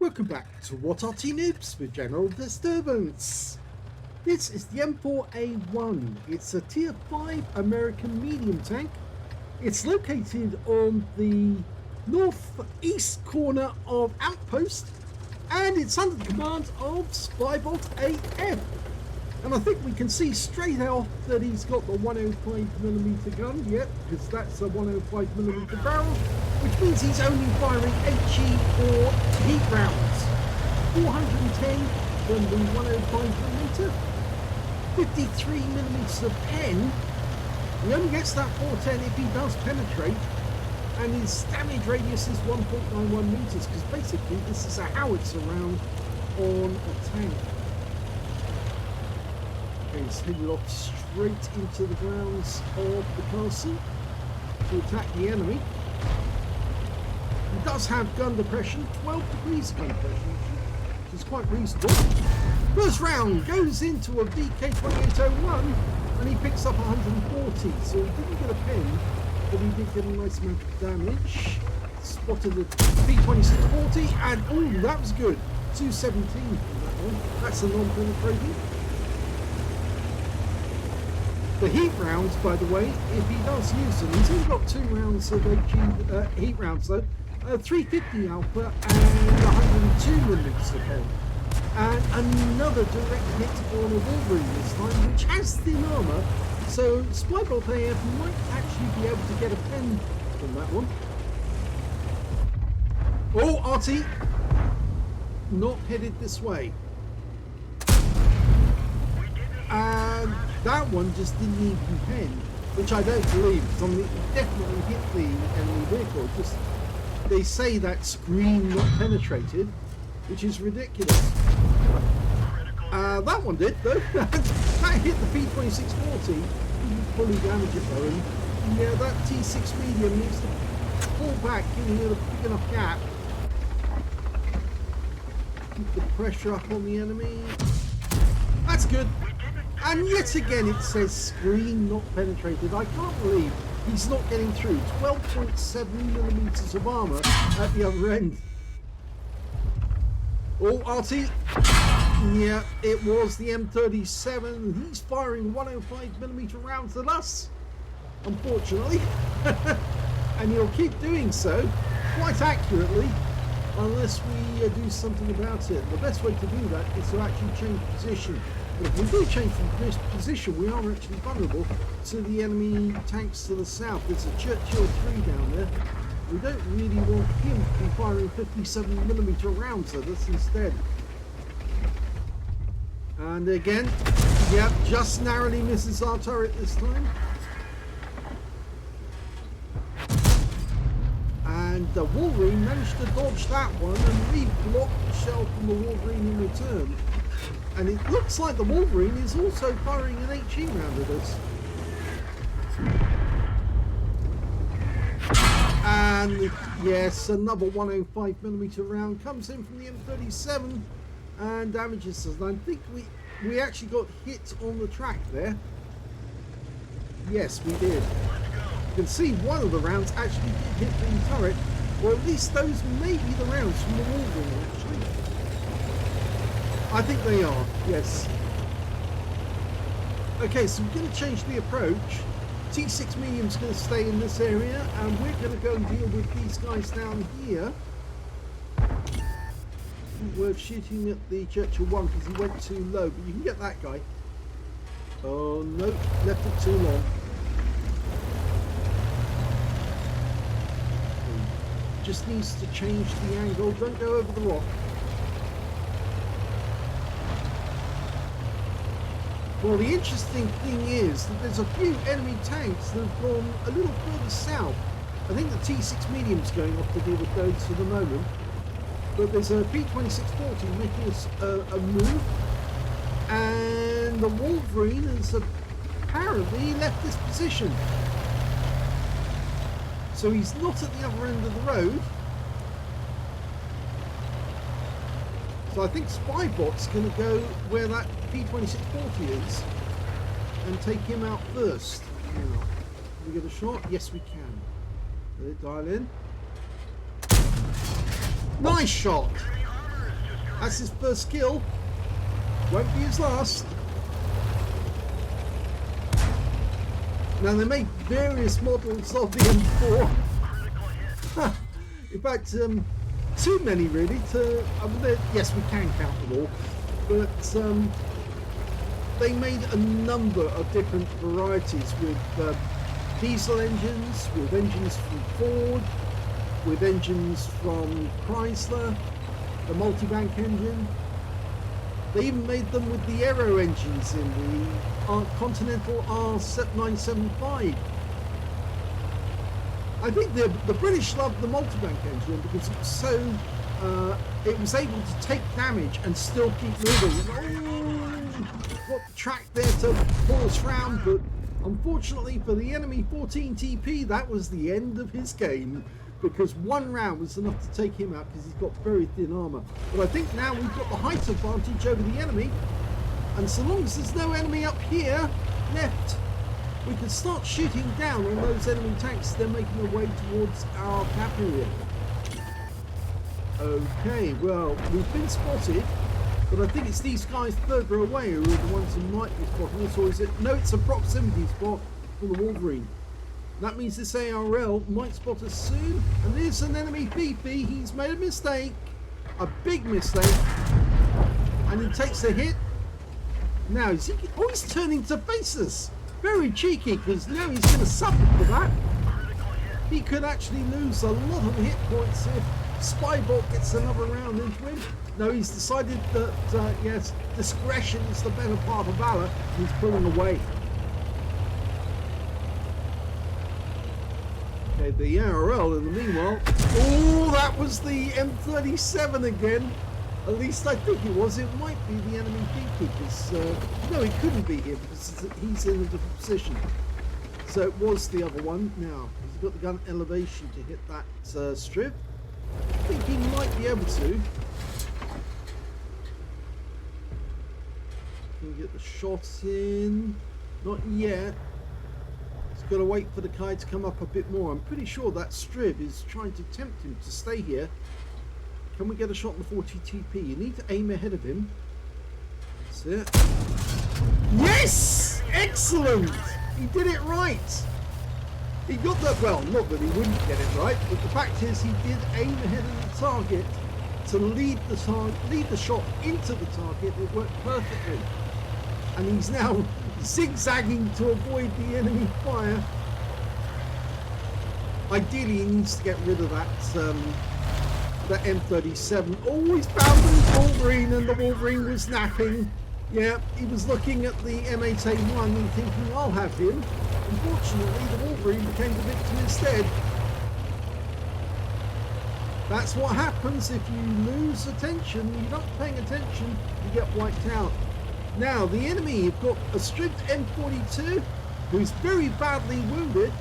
Welcome back to What Arty Noobs with General Disturbance. This is the M4A1. It's a tier 5 American medium tank. It's located on the northeast corner of Outpost, and it's under the command of SpybotAF. And I think we can see straight off that he's got the 105mm gun, because that's a 105mm barrel, which means he's only firing HE or heat rounds. 410 from the 105mm, 53mm of pen. He only gets that 410 if he does penetrate, and his damage radius is 1.91 meters, because basically this is a howitzer round on a tank. He's headed off straight into the grounds of the castle to attack the enemy. He does have gun depression, 12 degrees gun depression, which is quite reasonable. First round goes into a VK2801 and he picks up 140, so he didn't get a pen, but he did get a nice amount of damage. Spotted the V2640 and oh, that was good. 217 from that one. That's a non-penetrating. The heat rounds, by the way, if he does use them, he's only got 2 rounds of HE heat rounds though, 350 alpha and 102 minutes of pen. And another direct hit on a Wolverine this time, which has thin armour, so SpybotAF might actually be able to get a pen from that one. Oh, Arty! Not headed this way. And that one just didn't even pen, which I don't believe. I mean, it definitely hit the enemy vehicle. Just they say that's green not penetrated, which is ridiculous. That one did though. That hit the P2640. Fully damage it though, and yeah, that T6 medium needs to pull back, giving it a big enough gap. Keep the pressure up on the enemy. That's good. And yet again it says screen not penetrated. I can't believe he's not getting through. 12.7mm of armour at the other end. Oh, Arty. Yeah, it was the M37. He's firing 105mm rounds at us, unfortunately. And he'll keep doing so quite accurately unless we do something about it. The best way to do that is to actually change position. If we do change from this position, we are actually vulnerable to the enemy tanks to the south. There's a Churchill 3 down there. We don't really want him to be firing 57mm rounds at us instead. And again, yep, just narrowly misses our turret this time. And the Wolverine managed to dodge that one and re-block the shell from the Wolverine in return. And it looks like the Wolverine is also firing an HE round at us. And yes, another 105mm round comes in from the M37 and damages us. I think we actually got hit on the track there. Yes, we did. You can see one of the rounds actually did hit the turret, or at least those may be the rounds from the Wolverine actually. I think they are, yes. Okay, so we're going to change the approach. T6 medium's going to stay in this area, and we're going to go and deal with these guys down here. Worth shooting at the Churchill 1 because he went too low, but you can get that guy. Oh no, left it too long. Just needs to change the angle. Don't go over the rock. Well, the interesting thing is that there's a few enemy tanks that have gone a little further south. I think the T6 medium's going off to deal with those for the moment. But there's a P2640 making a move. And the Wolverine has apparently left this position. So he's not at the other end of the road. So I think Spybot's going to go where that P2640 is and take him out first. Now, can we get a shot? Yes, we can. Let it dial in. Nice shot! That's his first kill. Won't be his last. Now they make various models of the M4. In fact, too many really to. Yes, we can count them all, but they made a number of different varieties with diesel engines, with engines from Ford, with engines from Chrysler, the multi-bank engine. They even made them with the aero engines in the Continental R975. I think the British loved the multi-bank engine because it was so it was able to take damage and still keep moving. Oh, got the track there to pull us round, but unfortunately for the enemy 14 TP, that was the end of his game, because one round was enough to take him out because he's got very thin armour. But I think now we've got the height advantage over the enemy, and so long as there's no enemy up here left, we can start shooting down on those enemy tanks. They're making their way towards our cap area. Okay, well, we've been spotted, but I think it's these guys further away who are the ones who might be spotting us, or is it? No, it's a proximity spot for the Wolverine. That means this ARL might spot us soon, and there's an enemy PP. He's made a mistake, a big mistake, and he takes a hit. Now, he's turning to face us. Very cheeky, because now he's going to suffer for that. He could actually lose a lot of hit points if Spybot gets another round into him. No, he's decided that, yes, discretion is the better part of valor. He's pulling away. Okay, the ARL in the meanwhile. Oh, that was the M37 again. At least I think it was. It might be the enemy beekeepers. No, it couldn't be here because he's in a different position. So it was the other one. Now, he's got the gun elevation to hit that strip. I think he might be able to. Can we get the shot in? Not yet. He's got to wait for the kite to come up a bit more. I'm pretty sure that strip is trying to tempt him to stay here. Can we get a shot on the 40 TP? You need to aim ahead of him. That's it. Yes! Excellent! He did it right. He got that. Well, not that he wouldn't get it right, but the fact is he did aim ahead of the target to lead the shot into the target. It worked perfectly. And he's now zigzagging to avoid the enemy fire. Ideally, he needs to get rid of that that M37. Oh, he's found the Wolverine, and the Wolverine was napping. Yeah, he was looking at the M8A1 and thinking, I'll have him. Unfortunately, the Wolverine became the victim instead. That's what happens if you lose attention. You're not paying attention, you get wiped out. Now, the enemy have got a stripped M42, who's very badly wounded,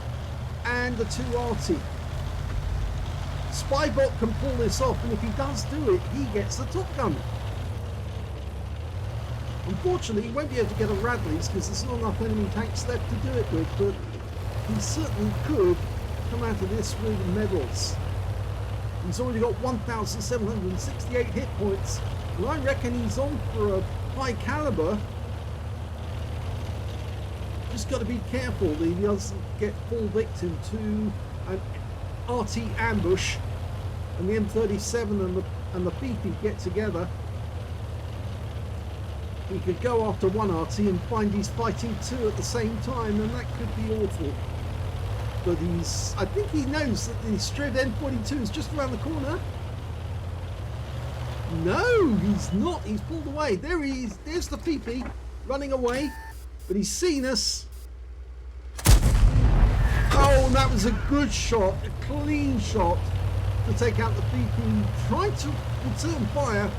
and the two Arty. Spybot can pull this off, and if he does do it, he gets the top gun. Unfortunately, he won't be able to get a Radley's because there's not enough enemy tanks left to do it with, but he certainly could come out of this with medals. He's already got 1,768 hit points, and I reckon he's on for a high caliber. Just got to be careful that he doesn't get full victim to an Arty ambush, and the M37 and the PP get together. He could go after one Arty and find he's fighting two at the same time, and that could be awful. But I think he knows that the Strid N42 is just around the corner. No, he's not. He's pulled away. There he is. There's the PP running away, but he's seen us. Oh, and that was a good shot, a clean shot to take out the PP. Tried to return fire,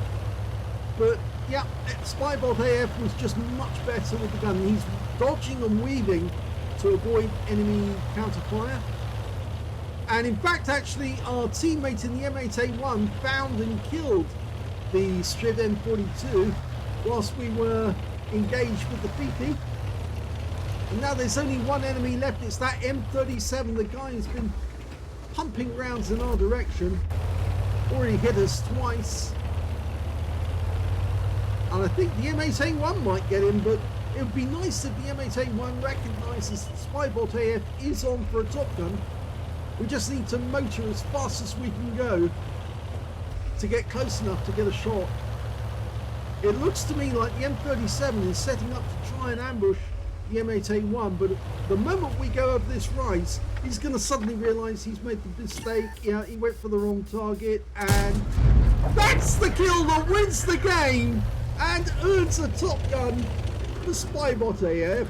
but yeah, SpybotAF was just much better with the gun. He's dodging and weaving to avoid enemy counterfire. And in fact, actually, our teammate in the M8A1 found and killed the Strid M42 whilst we were engaged with the PP. And now there's only one enemy left. It's that M37. The guy has been pumping rounds in our direction. Already hit us twice. And I think the M8A1 might get him, but it would be nice if the M8A1 recognises that SpybotAF is on for a top gun. We just need to motor as fast as we can go to get close enough to get a shot. It looks to me like the M37 is setting up to try and ambush the M8A1, but the moment we go over this rise, he's going to suddenly realise he's made the mistake. Yeah, he went for the wrong target, and that's the kill that wins the game and earns a top gun for SpybotAF.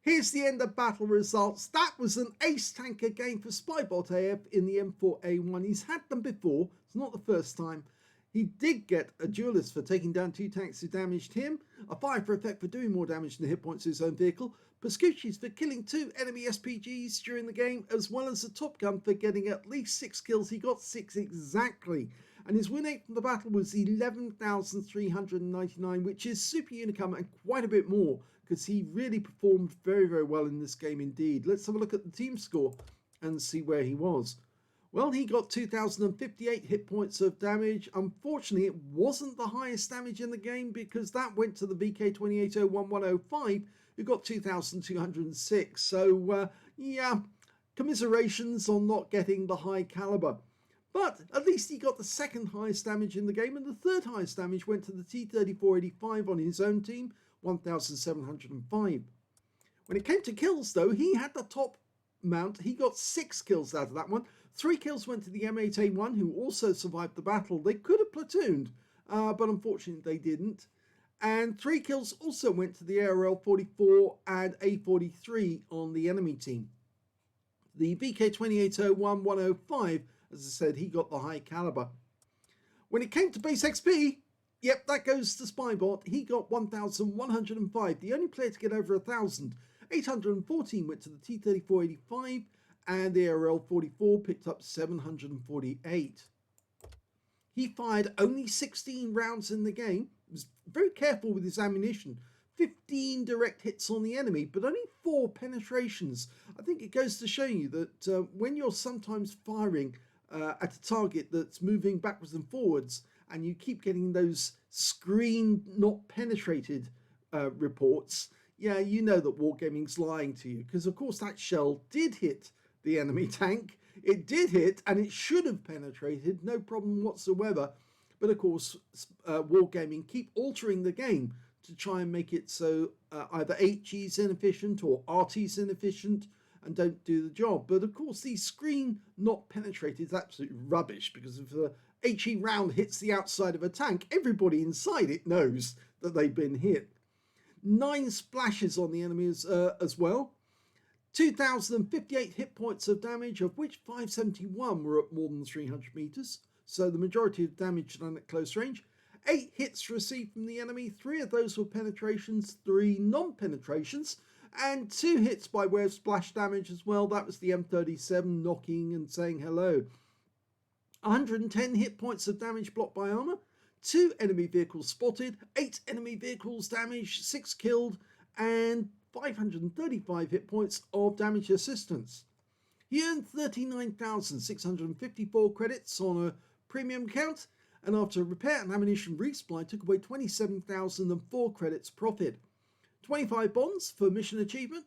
Here's the end of battle results. That was an ace tanker game for SpybotAF in the M4A1. He's had them before. It's not the first time. He did get a duelist for taking down 2 tanks who damaged him, a fire for effect for doing more damage than the hit points of his own vehicle, Pascucci's for killing 2 enemy SPGs during the game, as well as a Top Gun for getting at least 6 kills. He got 6 exactly. And his win rate from the battle was 11,399, which is super unicum and quite a bit more, because he really performed very, very well in this game indeed. Let's have a look at the team score and see where he was. Well, he got 2,058 hit points of damage. Unfortunately, it wasn't the highest damage in the game because that went to the VK2801-105, who got 2,206. So, yeah, commiserations on not getting the high caliber. But at least he got the second highest damage in the game, and the third highest damage went to the T-3485 on his own team, 1,705. When it came to kills, though, he had the top mount. He got 6 kills out of that one. 3 kills went to the M8A1, who also survived the battle. They could have platooned, but unfortunately they didn't. And 3 kills also went to the ARL-44 and A-43 on the enemy team. The VK2801-105, as I said, he got the high caliber. When it came to base XP, yep, that goes to Spybot. He got 1,105, the only player to get over 1,000. 814 went to the T-3485, and the ARL-44 picked up 748. He fired only 16 rounds in the game. He was very careful with his ammunition. 15 direct hits on the enemy, but only 4 penetrations. I think it goes to show you that when you're sometimes firing at a target that's moving backwards and forwards, and you keep getting those screen not penetrated reports, yeah, you know that Wargaming's lying to you, because of course that shell did hit the enemy tank. It did hit, and it should have penetrated, no problem whatsoever. But of course, Wargaming keep altering the game to try and make it so either HE's inefficient or Arty's inefficient and don't do the job. But of course, the screen not penetrated is absolute rubbish, because if a HE round hits the outside of a tank, everybody inside it knows that they've been hit. 9 splashes on the enemy as well. 2,058 hit points of damage, of which 571 were at more than 300 meters. So the majority of damage done at close range. 8 hits received from the enemy. 3 of those were penetrations, 3 non-penetrations, and 2 hits by way of splash damage as well. That was the M37 knocking and saying hello. 110 hit points of damage blocked by armor. 2 enemy vehicles spotted, 8 enemy vehicles damaged, 6 killed, and 535 hit points of damage assistance. He earned 39,654 credits on a premium account, and after repair and ammunition resupply took away 27,004 credits profit. 25 bonds for mission achievement,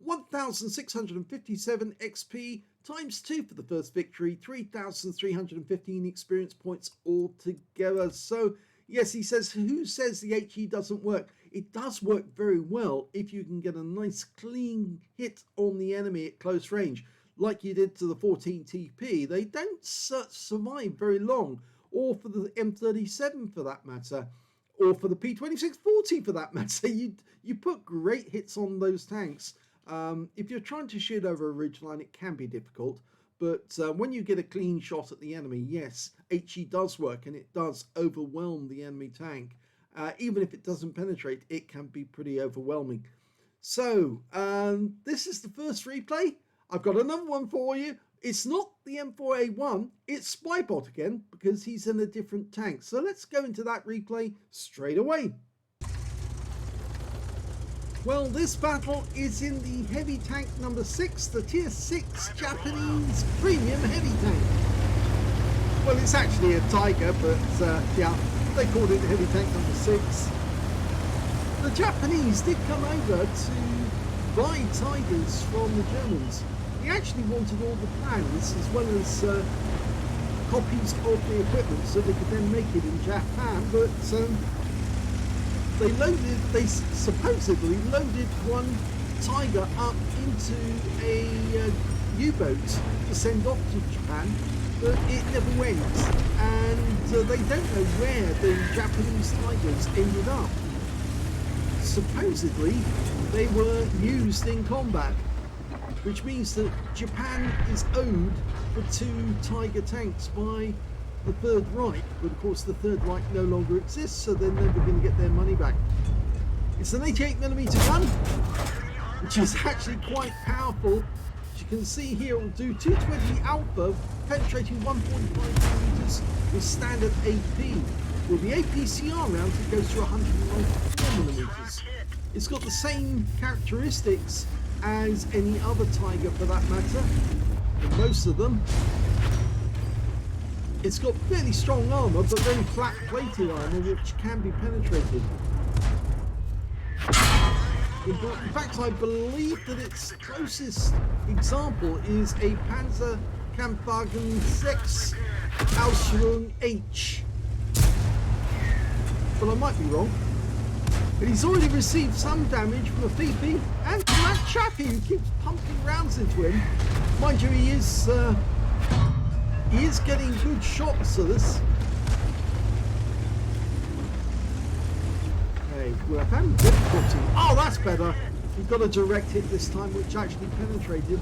1,657 XP times 2 for the first victory, 3,315 experience points altogether. So yes, he says, who says the HE doesn't work? It does work very well if you can get a nice clean hit on the enemy at close range, like you did to the 14 TP. They don't survive very long, or for the M37 for that matter, or for the P2640 for that matter. You put great hits on those tanks. If you're trying to shoot over a ridgeline, it can be difficult, but when you get a clean shot at the enemy, yes, HE does work, and it does overwhelm the enemy tank. Even if it doesn't penetrate, it can be pretty overwhelming. So this is the first replay. I've got another one for you. It's not the M4A1, it's Spybot again, because he's in a different tank. So let's go into that replay straight away. Well, this battle is in the heavy tank number 6, the tier 6 Japanese premium heavy tank. Well, it's actually a Tiger, but yeah, they called it heavy tank number 6. The Japanese did come over to buy Tigers from the Germans. They actually wanted all the plans as well as copies of the equipment so they could then make it in Japan, but they supposedly loaded one Tiger up into a U-boat to send off to Japan, but it never went, and they don't know where the Japanese Tigers ended up. Supposedly they were used in combat, which means that Japan is owed for 2 Tiger tanks by the Third Reich, but of course the Third Reich no longer exists, so they're never going to get their money back. It's an 88mm gun, which is actually quite powerful. As you can see here, it will do 220 alpha, penetrating 145mm with standard AP. With the APCR rounds, it goes to 194mm. It's got the same characteristics as any other Tiger for that matter, and most of them. It's got fairly strong armour, but very flat plated armour which can be penetrated. In fact, I believe that its closest example is a Panzer Kampfwagen 6 Ausführung H. But I might be wrong. But he's already received some damage from a Fifi and from that chappie who keeps pumping rounds into him. Mind you, he is getting good shots of this. Okay, we're having difficulty. Oh, that's better. We've got a direct hit this time, which actually penetrated.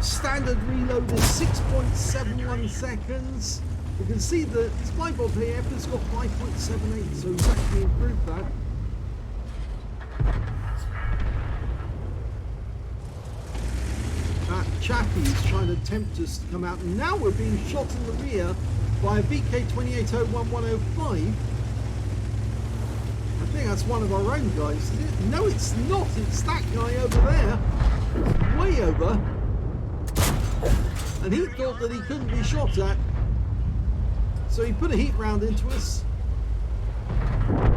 Standard reload is 6.71 seconds. You can see that SpybotAF has got 5.78, so he's actually improved that. That chappie is trying to tempt us to come out, and now we're being shot in the rear by a VK2801-105. I think that's one of our own guys, is it? No, it's not. It's that guy over there, way over. And he thought that he couldn't be shot at. So he put a heat round into us.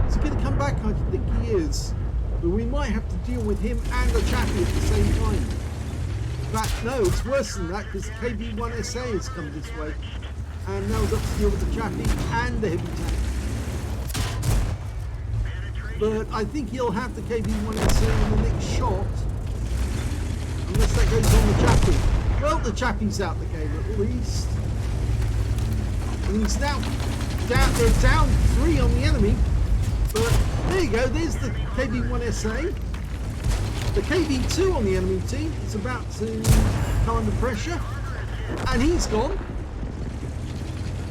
Is he going to come back? I think he is. But we might have to deal with him and the chappie at the same time. In fact, no, it's worse than that because the KB1SA has come this way. And now we've got to deal with the chappie and the heavy tank. But I think he'll have the KB1SA on the next shot. Unless that goes on the chappie. Well, the chappie's out the game at least. And he's now down, they're down 3 on the enemy, but there you go, there's the KB1SA. The KB2 on the enemy team is about to come under pressure, and he's gone.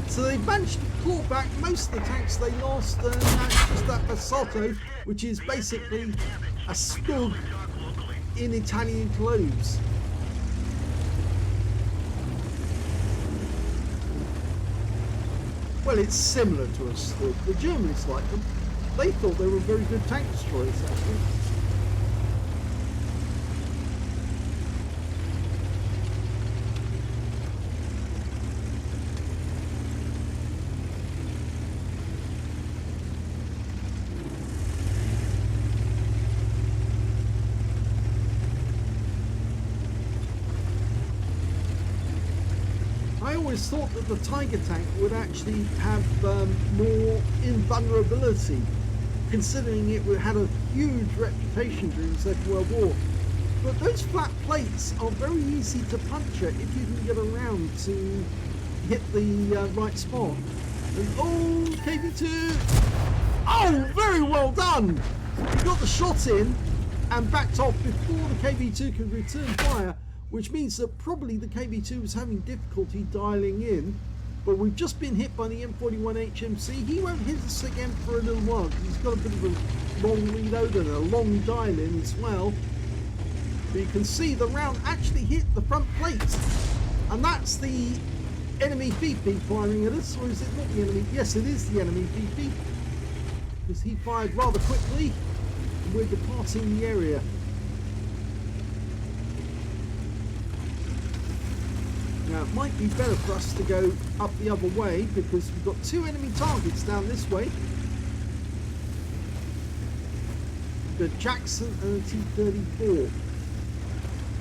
So they managed to claw back most of the tanks they lost, and that's just that Basotto, which is basically a spug in Italian clothes. Well, it's similar to us. The Germans like them. They thought they were very good tank destroyers, actually. I always thought that the Tiger tank would actually have more invulnerability, considering it had a huge reputation during the Second World War. But those flat plates are very easy to puncture if you can get around to hit the right spot. And oh, KB2! Oh, very well done! He got the shot in and backed off before the KB2 could return fire, which means that probably the KB2 was having difficulty dialing in, but we've just been hit by the M4A1 HMC. He won't hit us again for a little while because he's got a bit of a long reload and a long dial in as well. But you can see the round actually hit the front plate, and that's the enemy VP firing at us, or is it not the enemy? Yes, it is the enemy VP, because he fired rather quickly and we're departing the area. Now it might be better for us to go up the other way because we've got two enemy targets down this way. The Jackson and the T-34.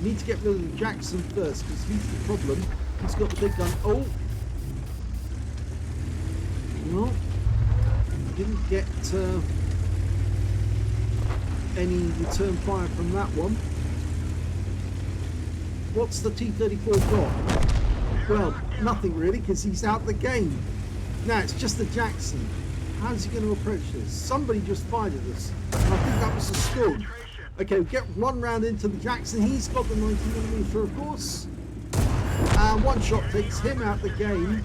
Need to get rid of the Jackson first because he's the problem. He's got the big gun. Oh! No. Didn't get any return fire from that one. What's the T-34 got? Well, nothing really because he's out the game. Now it's just the Jackson. How's he going to approach this? Somebody just fired at us. I think that was a Stug. Okay, we get one round into the Jackson. He's got the 90mm, of course. And one shot takes him out the game.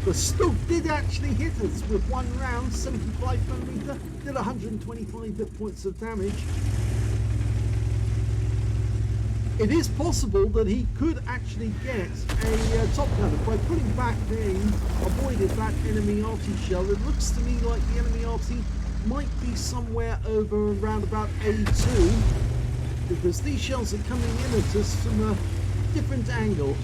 The Stug did actually hit us with one round, 75mm, did 125 hit points of damage. It is possible that he could actually get a top gunner by putting back the avoided that enemy Arty shell. It looks to me like the enemy Arty might be somewhere over around about A2 because these shells are coming in at us from a different angle.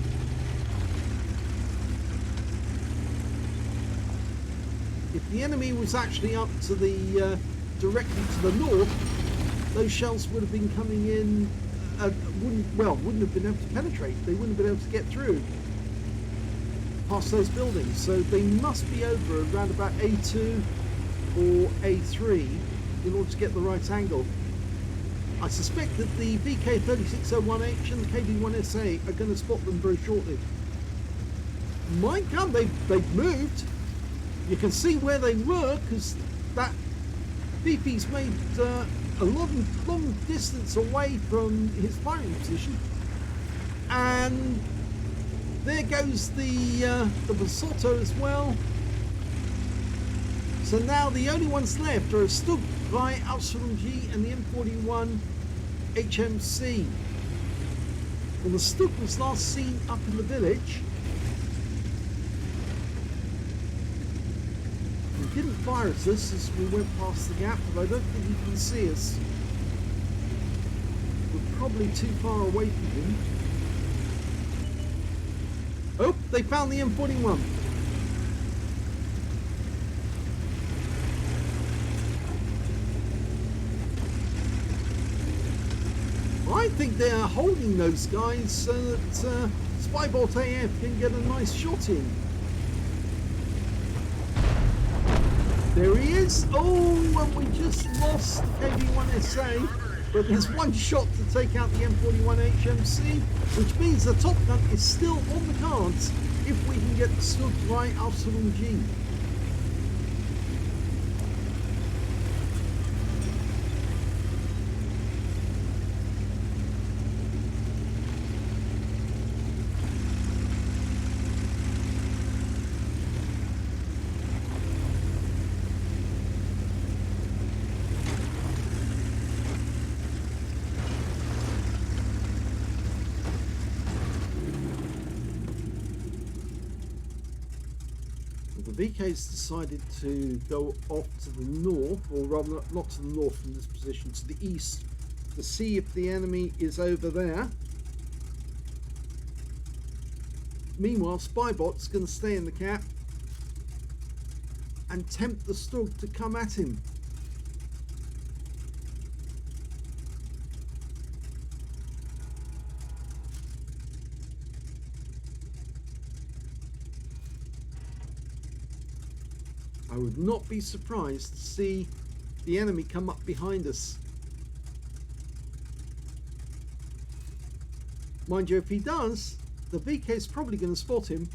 If the enemy was actually up to the directly to the north, those shells would have been coming in. Wouldn't have been able to penetrate. They wouldn't have been able to get through past those buildings. So they must be over around about A2 or A3 in order to get the right angle. I suspect that the VK3601H and the KV1SA are going to spot them very shortly. My God, they've moved. You can see where they were because that VP's made a long distance away from his firing position, and there goes the Basotto as well. So now the only ones left are a Stug by Aslains G and the M4A1 HMC. Well, the Stug was last seen up in the village. He didn't fire at us as we went past the gap, but I don't think he can see us. We're probably too far away from him. Oh, they found the M41. I think they're holding those guys so that SpybotAF can get a nice shot in. There he is. Oh, and we just lost the KV1SA, but there's one shot to take out the M4A1 HMC, which means the top gun is still on the cards if we can get the Stug by Aslains G. The VK's decided to go off to the north, or rather not to the north from this position, to the east, to see if the enemy is over there. Meanwhile, Spybot's going to stay in the cap and tempt the Stug to come at him. I would not be surprised to see the enemy come up behind us. Mind you, if he does, the VK is probably going to spot him.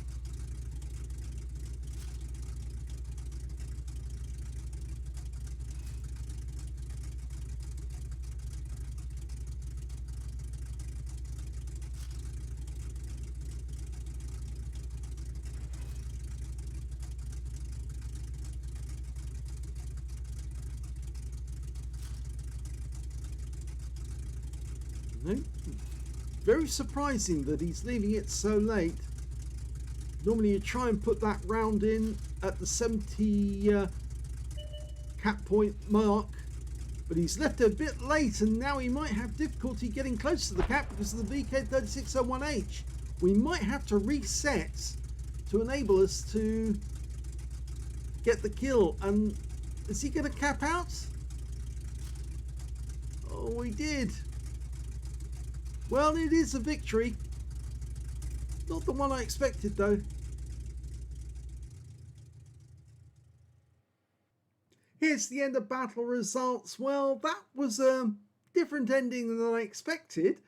Very surprising that he's leaving it so late. Normally you try and put that round in at the 70 cap point mark, but he's left it a bit late, and now he might have difficulty getting close to the cap because of the VK3601H. We might have to reset to enable us to get the kill. And is he going to cap out? Oh, he did. Well, it is a victory. Not the one I expected, though. Here's the end of battle results. Well, that was a different ending than I expected.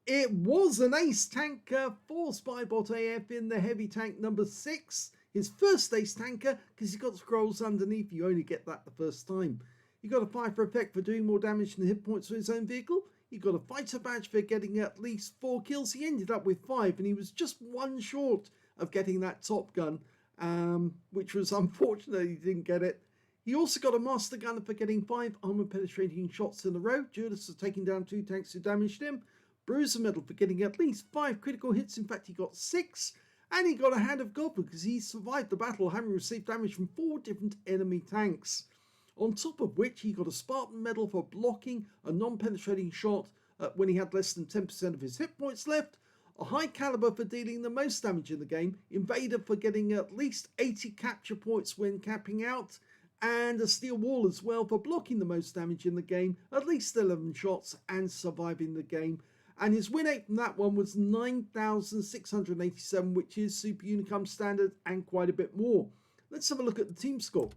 It was an ace tanker for SpybotAF in the heavy tank number 6. His first ace tanker, because he's got scrolls underneath. You only get that the first time. He got a 5 for effect for doing more damage than hit points for his own vehicle. He got a fighter badge for getting at least 4 kills. He ended up with 5, and he was just 1 short of getting that Top Gun, which was unfortunate he didn't get it. He also got a Master Gunner for getting 5 armor penetrating shots in a row. Judas for taking down 2 tanks who damaged him. Bruiser Medal for getting at least 5 critical hits. In fact, he got 6. And he got a Hand of God because he survived the battle, having received damage from 4 different enemy tanks. On top of which, he got a Spartan Medal for blocking a non-penetrating shot when he had less than 10% of his hit points left. A High Caliber for dealing the most damage in the game. Invader for getting at least 80 capture points when capping out. And a Steel Wall as well for blocking the most damage in the game, at least 11 shots, and surviving the game. And his win rate from that one was 9,687, which is Super Unicum standard and quite a bit more. Let's have a look at the team score.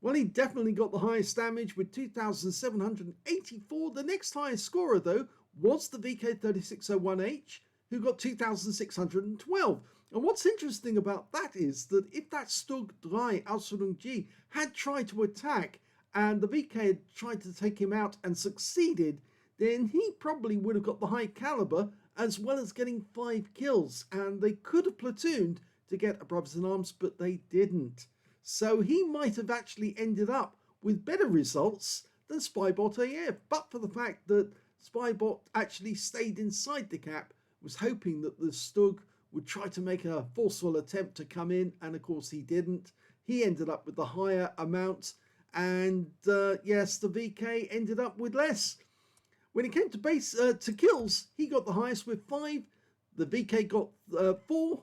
Well, he definitely got the highest damage with 2,784. The next highest scorer, though, was the VK3601H, who got 2,612. And what's interesting about that is that if that Stug 3 Ausführung G had tried to attack and the VK had tried to take him out and succeeded, then he probably would have got the High Caliber as well as getting 5 kills. And they could have platooned to get a Brothers in Arms, but they didn't. So he might have actually ended up with better results than SpybotAF, but for the fact that Spybot actually stayed inside the cap, was hoping that the Stug would try to make a forceful attempt to come in, and of course he didn't. He ended up with the higher amount, and yes, the VK ended up with less. When it came to to kills, he got the highest with 5. The VK got 4.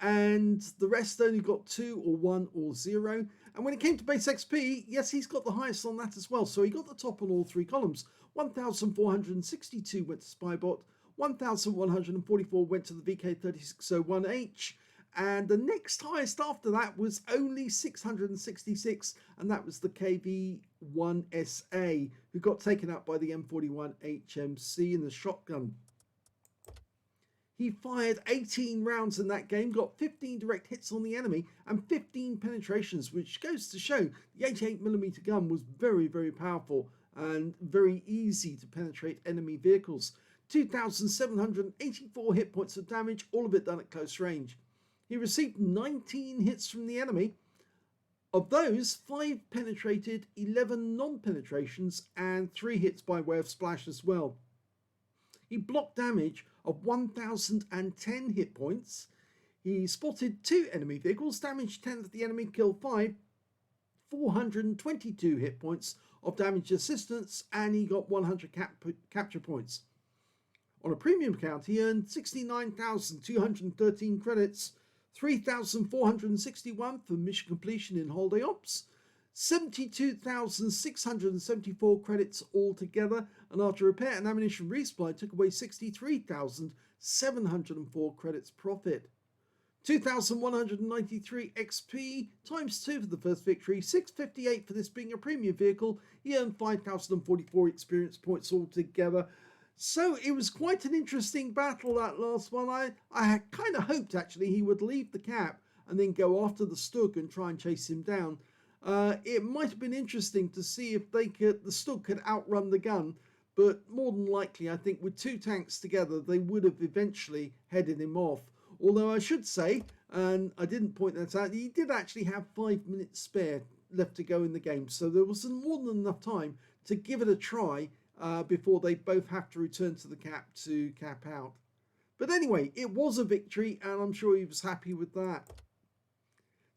And the rest only got 2 or 1 or 0. And when it came to base XP, yes, he's got the highest on that as well. So he got the top on all 3 columns. 1,462 went to Spybot, 1,144 went to the VK3601H, and the next highest after that was only 666, and that was the KV1SA, who got taken out by the M4A1 HMC in the shotgun. He fired 18 rounds in that game, got 15 direct hits on the enemy and 15 penetrations, which goes to show the 88mm gun was very, very powerful and very easy to penetrate enemy vehicles. 2,784 hit points of damage, all of it done at close range. He received 19 hits from the enemy. Of those, 5 penetrated, 11 non-penetrations, and 3 hits by way of splash as well. He blocked damage of 1,010 hit points. He spotted 2 enemy vehicles, damaged 10 of the enemy, killed 5, 422 hit points of damage assistance, and he got 100 capture points. On a premium account, he earned 69,213 credits, 3,461 for mission completion in holiday ops, 72,674 credits altogether, and after repair and ammunition resupply took away 63,704 credits profit. 2,193 XP times 2 for the first victory, 658 for this being a premium vehicle. He earned 5,044 experience points altogether. So it was quite an interesting battle, that last one. I had kind of hoped actually he would leave the cap and then go after the Stug and try and chase him down. It might have been interesting to see if the Stug could outrun the gun, but more than likely I think with 2 tanks together they would have eventually headed him off. Although I should say, and I didn't point that out, he did actually have 5 minutes spare left to go in the game, so there was more than enough time to give it a try before they both have to return to the cap to cap out. But anyway, it was a victory and I'm sure he was happy with that.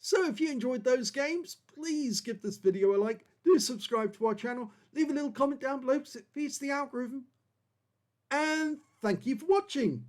So if you enjoyed those games, please give this video a like, do subscribe to our channel, leave a little comment down below because it feeds the algorithm. And thank you for watching.